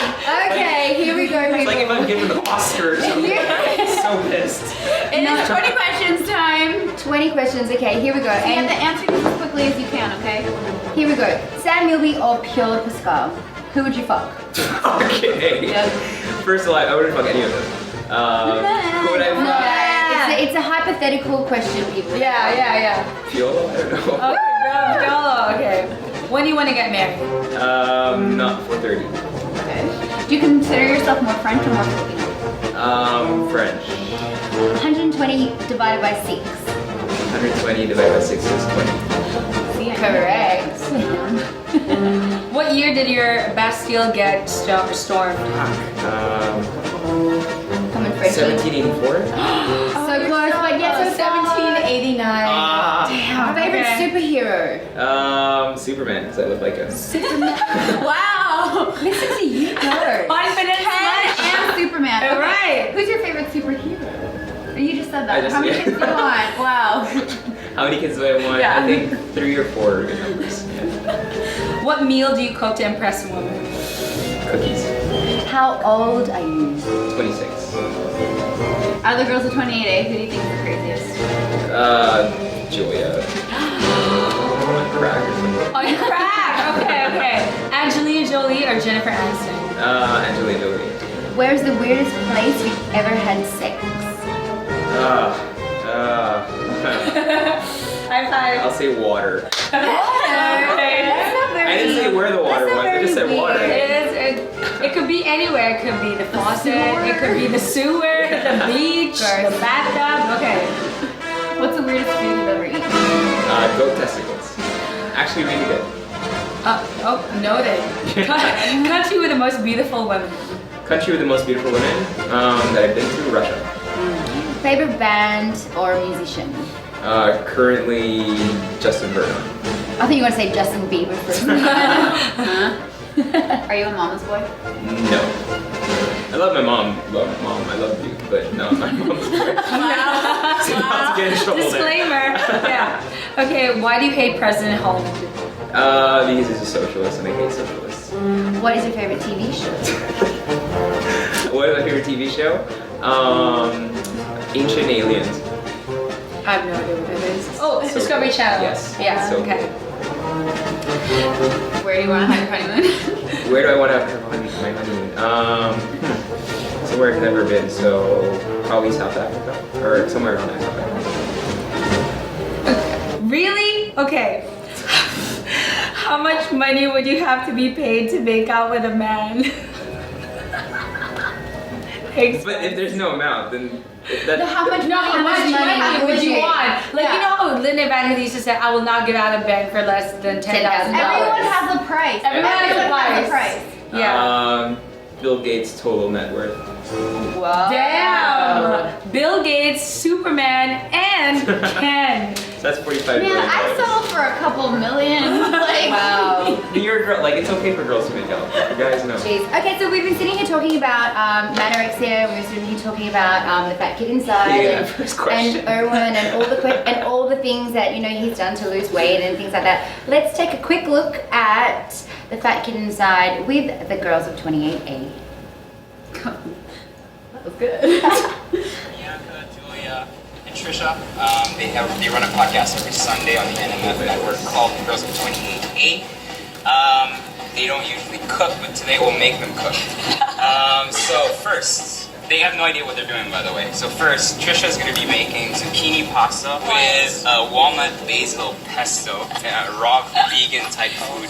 Speaker 3: Okay, here we go,
Speaker 5: It's like if
Speaker 3: people.
Speaker 5: I'm given the Oscars. I'm so pissed.
Speaker 4: It is 20 questions time.
Speaker 3: 20 questions. Okay, here we go.
Speaker 4: You have to
Speaker 3: And
Speaker 4: answer these as quickly as you can, okay?
Speaker 3: here we go. Sam Milby or Pure Pascal? Who would you fuck?
Speaker 5: Okay. First of all, I wouldn't fuck any of them. Who would I fuck?
Speaker 3: It's a hypothetical question, people.
Speaker 2: Yeah.
Speaker 5: Fiola? I don't know.
Speaker 2: Okay, girl, okay. When do you want to get married?
Speaker 5: Not 30.
Speaker 4: Okay. Do you consider yourself more French or more Filipino?
Speaker 5: French.
Speaker 3: 120 divided by 6.
Speaker 5: 120 divided by 6 is 20.
Speaker 3: Correct.
Speaker 2: What year did your Bastille get stormed?
Speaker 3: Coming Frenchie.
Speaker 5: 1784?
Speaker 3: So close, but yes, so
Speaker 2: 1789.
Speaker 3: My favorite superhero.
Speaker 5: Superman, because I look like him.
Speaker 4: Wow!
Speaker 3: Listen to you go.
Speaker 2: Confident
Speaker 4: Who's your favorite superhero? You just said that.
Speaker 5: I just-
Speaker 4: How many kids do you want? Wow.
Speaker 5: How many kids do I want?
Speaker 4: Yeah.
Speaker 5: I think 3 or 4 are good numbers. Yeah.
Speaker 2: What meal do you cook to impress a woman?
Speaker 5: Cookies.
Speaker 3: How old are you?
Speaker 5: 26.
Speaker 4: Out of the girls of 28A, who do you think is the craziest?
Speaker 5: Julia. Crack or something.
Speaker 2: Oh, you crack! Okay. Angelina Jolie or Jennifer Aniston?
Speaker 5: Angelina Jolie.
Speaker 3: Where's the weirdest place you've ever had sex?
Speaker 2: High five.
Speaker 5: I'll say water.
Speaker 3: That's not very.
Speaker 5: I didn't say where the water
Speaker 3: That's
Speaker 5: was.
Speaker 3: not
Speaker 5: I just said
Speaker 3: very
Speaker 5: water.
Speaker 3: weird.
Speaker 2: It could be anywhere. It could be the faucet. It could be the sewer, the beach, the bathtub. Okay.
Speaker 4: What's the weirdest food you've ever eaten?
Speaker 5: Goat testicles. Actually, really good.
Speaker 2: Noted. Country with the most beautiful women.
Speaker 5: Country with the most beautiful women that I've been to, Russia.
Speaker 3: Favorite band or musician?
Speaker 5: Currently, Justin Bieber.
Speaker 3: I think you want to say Justin Bieber first.
Speaker 4: Are you a mama's boy?
Speaker 5: No. I love my mom. I love you, but no, my mom's great. So not to get in trouble there.
Speaker 2: Disclaimer. Yeah. Okay. Why do you hate President Holland?
Speaker 5: Because he's a socialist and I hate socialists.
Speaker 3: What is your favorite TV show?
Speaker 5: What is my favorite TV show? Ancient Aliens.
Speaker 2: I have no idea what that is. Oh,
Speaker 5: So
Speaker 2: Discovery
Speaker 5: good.
Speaker 2: Channel.
Speaker 5: Yes.
Speaker 2: Yeah.
Speaker 5: So
Speaker 2: Okay.
Speaker 4: Where do you want to have your honeymoon?
Speaker 5: Where do I want to have my honeymoon? Somewhere I've never been, so probably South Africa or somewhere around South Africa.
Speaker 2: Really? Okay. How much money would you have to be paid to make out with a man?
Speaker 5: But if there's no amount, then
Speaker 4: How much
Speaker 2: No, how much money would you want? Like, you know how Linda Evangelista used to say, I will not get out of bed for less than $10,000.
Speaker 4: Everyone has a price.
Speaker 2: Everyone has a price. Yeah.
Speaker 5: Bill Gates' total net worth.
Speaker 3: Wow.
Speaker 2: Damn! Bill Gates, Superman, and Ken.
Speaker 5: So that's $45
Speaker 4: Man,
Speaker 5: billion.
Speaker 4: I settle for a couple million. Like,
Speaker 3: Wow.
Speaker 5: You're a girl. Like it's okay for girls to make out. You guys know.
Speaker 3: Jeez. Okay, so we've been sitting here talking about Manorexia. We've been sitting here talking about the fat kid inside
Speaker 5: Yeah, first question.
Speaker 3: and Erwan and all the things that he's done to lose weight and things like that. Let's take a quick look at the fat kid inside with the girls of 28A.
Speaker 4: that was good.
Speaker 6: Bianca, Julia, and Trisha. They run a podcast every Sunday on the NMF network called Girls of 28A. They don't usually cook, but today we'll make them cook. So first, they have no idea what they're doing, by the way. So first, Trisha's going to be making zucchini pasta with walnut basil pesto, raw vegan type food.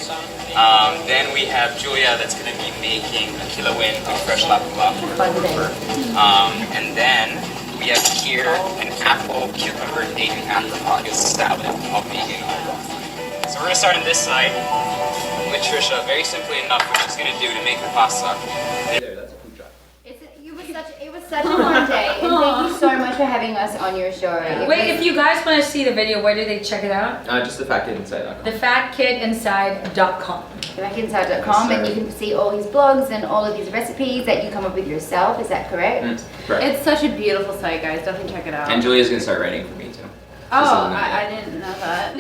Speaker 6: Then we have Julia that's going to be making a kilawin with fresh lapalapa. And then we have here an apple, cucumber, dating apricot salad, all vegan. So we're going to start on this side with Trisha. Very simply enough, what she's going to do to make the pasta.
Speaker 5: There, that's a food truck.
Speaker 3: It was such a fun day, and thank you so much for having us on your show.
Speaker 2: Wait, if you guys want to see the video, where do they check it out?
Speaker 5: Just the fatkidinsight.com.
Speaker 2: TheFatKidInside.com.
Speaker 3: Backinside.com, and you can see all his blogs and all of these recipes that you come up with yourself. Is that correct?
Speaker 5: Right.
Speaker 4: It's such a beautiful site, guys. Definitely check it out.
Speaker 5: And Julia's going to start writing for me too.
Speaker 4: Oh,
Speaker 5: This isn't
Speaker 4: I didn't know that.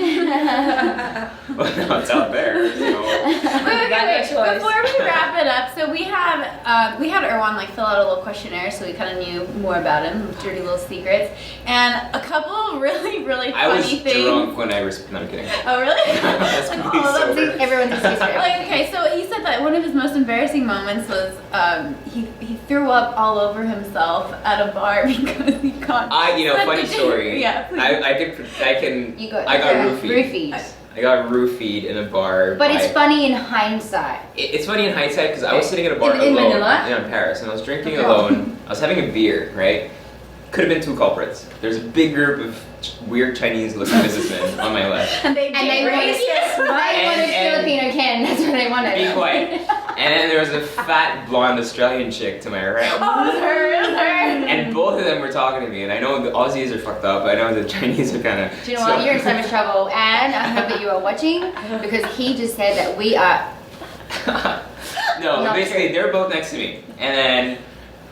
Speaker 5: Well, no, it's out there. So.
Speaker 4: Wait,
Speaker 2: Got no choice.
Speaker 4: before we wrap it up, so we had Erwan fill out a little questionnaire, so we kind of knew more about him, dirty little secrets, and a couple of really
Speaker 5: I
Speaker 4: funny
Speaker 5: was
Speaker 4: things.
Speaker 5: drunk when I was. No, I'm kidding.
Speaker 4: Oh, really?
Speaker 5: That's
Speaker 4: Like,
Speaker 5: completely
Speaker 4: all of
Speaker 5: sober.
Speaker 3: Everyone's a secret.
Speaker 4: Like, okay, so he said that one of his most embarrassing moments was he threw up all over himself at a bar because he got.
Speaker 5: Funny story.
Speaker 4: Yeah, please.
Speaker 5: I got roofied. I got roofied in a bar.
Speaker 3: But it's funny in hindsight.
Speaker 5: It's funny in hindsight because I was sitting at a bar
Speaker 2: In
Speaker 5: alone
Speaker 2: Manila?
Speaker 5: in Paris, and I was drinking alone. I was having a beer, right? Could have been 2 culprits. There's a big group of weird Chinese-looking businessmen on my left.
Speaker 4: And they
Speaker 3: And they
Speaker 4: wanted
Speaker 3: wanted Filipino Ken. That's what they wanted.
Speaker 5: Be quiet. And then there was a fat blonde Australian chick to my right.
Speaker 4: Oh, it was her.
Speaker 5: And both of them were talking to me, and I know the Aussies are fucked up. I know the Chinese are kind of.
Speaker 3: Do you know what? You're in so much trouble, and I hope that you are watching because he just said that we are.
Speaker 5: No,
Speaker 3: Not
Speaker 5: basically
Speaker 3: true.
Speaker 5: they're both next to me, and then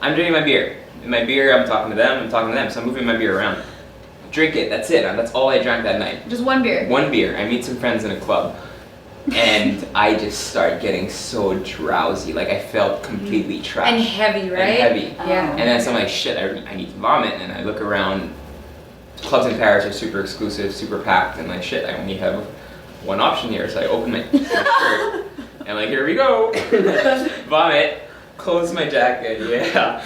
Speaker 5: I'm drinking my beer. In my beer, I'm talking to them, so I'm moving my beer around. Drink it, that's it. That's all I drank that night.
Speaker 4: Just one beer.
Speaker 5: One beer. I meet some friends in a club. And I just start getting so drowsy. Like I felt completely trashed.
Speaker 2: And heavy, right?
Speaker 5: And heavy.
Speaker 2: Yeah.
Speaker 5: And then so I'm like, shit, I need to vomit. And I look around. Clubs in Paris are super exclusive, super packed. And like, shit, I only have one option here. So I open my shirt. And like, here we go. Vomit. Close my jacket, yeah.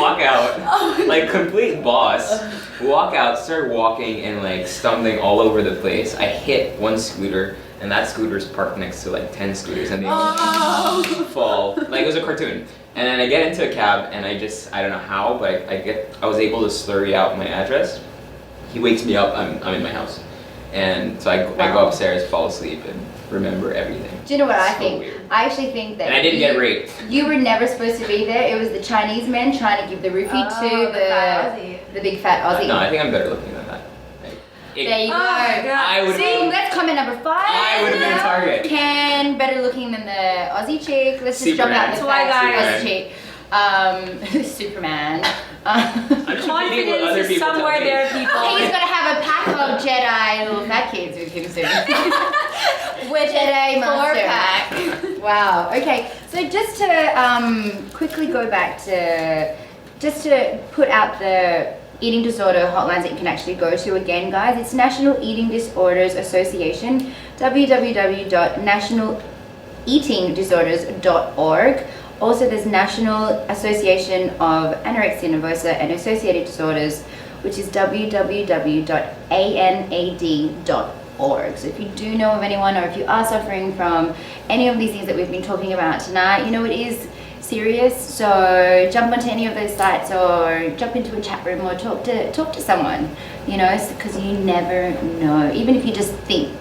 Speaker 5: Walk out, like complete boss. Walk out, start walking and like stumbling all over the place. I hit one scooter, and that scooter's parked next to like 10 scooters, and they fall. Like it was a cartoon. And then I get into a cab, and I don't know how, but I was able to slurry out my address. He wakes me up. I'm in my house, and so I go upstairs, fall asleep, and remember everything.
Speaker 3: Do you know what I
Speaker 5: So
Speaker 3: think?
Speaker 5: weird.
Speaker 3: I actually think that
Speaker 5: And I didn't get raped.
Speaker 3: You were never supposed to be there. It was the Chinese men trying to give the roofie to the big fat Aussie.
Speaker 5: No, I think I'm better looking than that.
Speaker 3: There you go.
Speaker 5: I would
Speaker 3: See, that's comment number 5.
Speaker 5: I would have been a target.
Speaker 3: Ken, better looking than the Aussie chick. Let's just jump out the
Speaker 2: Superman.
Speaker 3: fat
Speaker 2: Superman.
Speaker 3: Aussie chick. Superman.
Speaker 5: I'm just repeating what other
Speaker 2: Confidence is
Speaker 5: people
Speaker 2: somewhere
Speaker 5: tell me.
Speaker 2: there, people.
Speaker 3: He's gonna have a pack of Jedi little fat kids with him soon. With Jedi Master.
Speaker 4: 4-pack.
Speaker 3: Wow. Okay. So just to quickly go back to put out the eating disorder hotlines that you can actually go to again, guys. It's National Eating Disorders Association, www.nationaleatingdisorders.org. Also, there's National Association of Anorexia Nervosa and Associated Disorders, which is www.anad.org. So if you do know of anyone, or if you are suffering from any of these things that we've been talking about tonight, you know it is serious. So jump onto any of those sites, or jump into a chat room, or talk to someone. You know, because you never know. Even if you just think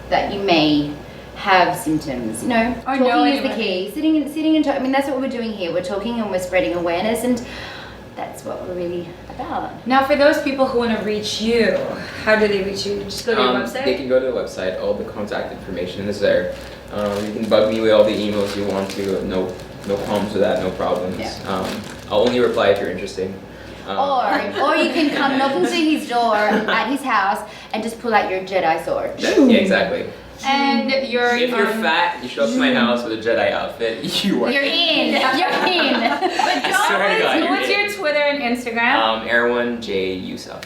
Speaker 3: that you may have symptoms, you know,
Speaker 2: Or know
Speaker 3: talking is the
Speaker 2: anyone.
Speaker 3: key. Sitting and I mean, that's what we're doing here. We're talking and we're spreading awareness, and that's what we're really about.
Speaker 2: Now, for those people who want to reach you, how do they reach you? Just go to your website?
Speaker 5: They can go to the website. All the contact information is there. You can bug me with all the emails you want to. No problems with that. No problems.
Speaker 3: Yeah.
Speaker 5: I'll only reply if you're interested.
Speaker 3: Or you can come knock into his door at his house and just pull out your Jedi sword.
Speaker 5: Yeah, exactly.
Speaker 2: And
Speaker 5: If you're fat, you show up to my house with a Jedi outfit, you are.
Speaker 3: You're in. You're in.
Speaker 5: I swear to God,
Speaker 2: What's
Speaker 5: you're
Speaker 2: your Twitter and Instagram?
Speaker 5: Erwan J. Heusaff.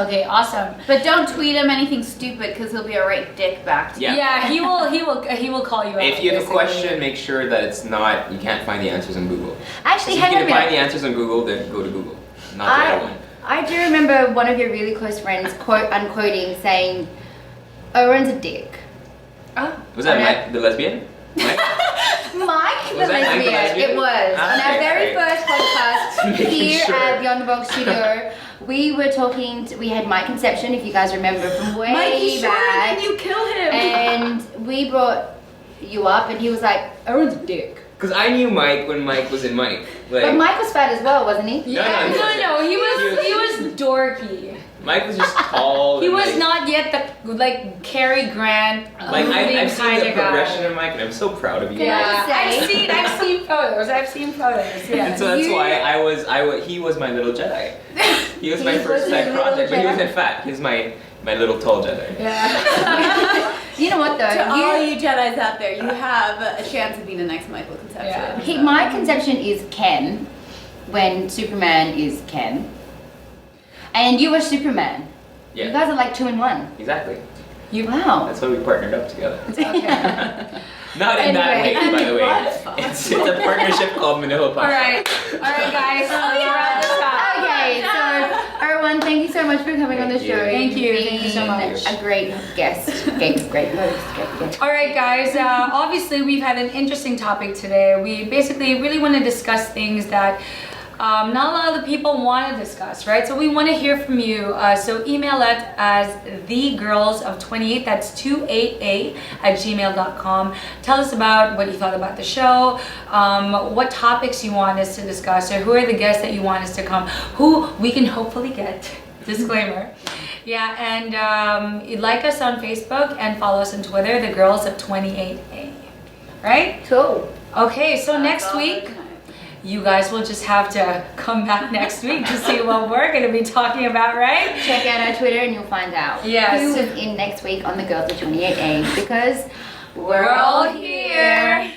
Speaker 2: Okay, awesome.
Speaker 4: But don't tweet him anything stupid, because he'll be a right dick back to you.
Speaker 5: Yeah.
Speaker 2: He will call you out.
Speaker 5: If you have a
Speaker 2: basically.
Speaker 5: question, make sure that it's not. You can't find the answers on Google.
Speaker 3: Actually,
Speaker 5: If you
Speaker 3: hang on a
Speaker 5: can find the
Speaker 3: minute.
Speaker 5: answers on Google, then go to Google, not to Erwan.
Speaker 3: I do remember one of your really close friends unquoting saying, "Owen's a dick."
Speaker 5: Was that Mike, the lesbian? Mike?
Speaker 3: Mike the
Speaker 5: Was that Mike the
Speaker 3: lesbian.
Speaker 5: lesbian?
Speaker 3: It was.
Speaker 5: Ah,
Speaker 3: On our
Speaker 5: okay,
Speaker 3: very
Speaker 5: great.
Speaker 3: first podcast
Speaker 5: Making
Speaker 3: here
Speaker 5: sure.
Speaker 3: at Beyond the Box Studio, we were talking, we had Mike Conception, if you guys remember from way
Speaker 4: Mikey,
Speaker 3: back.
Speaker 4: then you kill him.
Speaker 3: And we brought you up and he was like, "Owen's a dick."
Speaker 5: Because I knew Mike when Mike was in Mike. Like,
Speaker 3: But Mike was fat as well, wasn't he?
Speaker 5: No, no,
Speaker 2: He was dorky.
Speaker 5: Mike was just tall.
Speaker 2: He
Speaker 5: and,
Speaker 2: was
Speaker 5: like,
Speaker 2: not yet the like Cary Grant.
Speaker 5: Like I've seen
Speaker 2: kind
Speaker 5: the
Speaker 2: of
Speaker 5: progression
Speaker 2: guy.
Speaker 5: of Mike, and I'm so proud of you.
Speaker 3: Can I
Speaker 2: Yeah,
Speaker 3: just say-
Speaker 2: I've seen photos. Yeah.
Speaker 5: And so that's why he was my little Jedi. He was my
Speaker 3: He
Speaker 5: first
Speaker 3: was
Speaker 5: pet
Speaker 3: your little
Speaker 5: project, but he
Speaker 3: Jedi?
Speaker 5: wasn't fat. He was my little tall Jedi.
Speaker 2: Yeah.
Speaker 3: You know what though?
Speaker 4: To all you Jedis out there, you have a chance of being the next Michael Conception.
Speaker 2: Yeah.
Speaker 3: My conception is Ken, when Superman is Ken, and you are Superman. You
Speaker 5: Yeah,
Speaker 3: guys are like 2 in 1.
Speaker 5: exactly.
Speaker 3: Wow.
Speaker 5: That's why we partnered up together.
Speaker 3: Okay.
Speaker 5: Not in that way,
Speaker 3: Anyway.
Speaker 5: by the way.
Speaker 4: What?
Speaker 5: It's a partnership called Manila
Speaker 2: All
Speaker 5: Podcast.
Speaker 2: right, guys. Let's wrap this up.
Speaker 3: Okay, so Erwan, thank you so much for coming on the
Speaker 5: Thank
Speaker 3: show.
Speaker 5: you.
Speaker 2: Thank you.
Speaker 3: You've
Speaker 2: Thank you so
Speaker 3: been
Speaker 2: much.
Speaker 3: A great guest. Great host.
Speaker 2: All right, guys. Obviously, we've had an interesting topic today. We basically really want to discuss things that not a lot of the people want to discuss, right? So we want to hear from you. So email us as thegirls of28, that's 28a@gmail.com. Tell us about what you thought about the show, what topics you want us to discuss, or who are the guests that you want us to come, who we can hopefully get. Disclaimer. Yeah, and like us on Facebook and follow us on Twitter, the girls of 28a. Right?
Speaker 3: Cool.
Speaker 2: Okay, so
Speaker 4: That's
Speaker 2: next
Speaker 4: all
Speaker 2: week,
Speaker 4: the time.
Speaker 2: You guys will just have to come back next week to see what we're going to be talking about, right?
Speaker 3: Check out our Twitter and you'll find out
Speaker 2: Yes.
Speaker 3: who is in next week on the Girls of 28A because
Speaker 2: We're all here.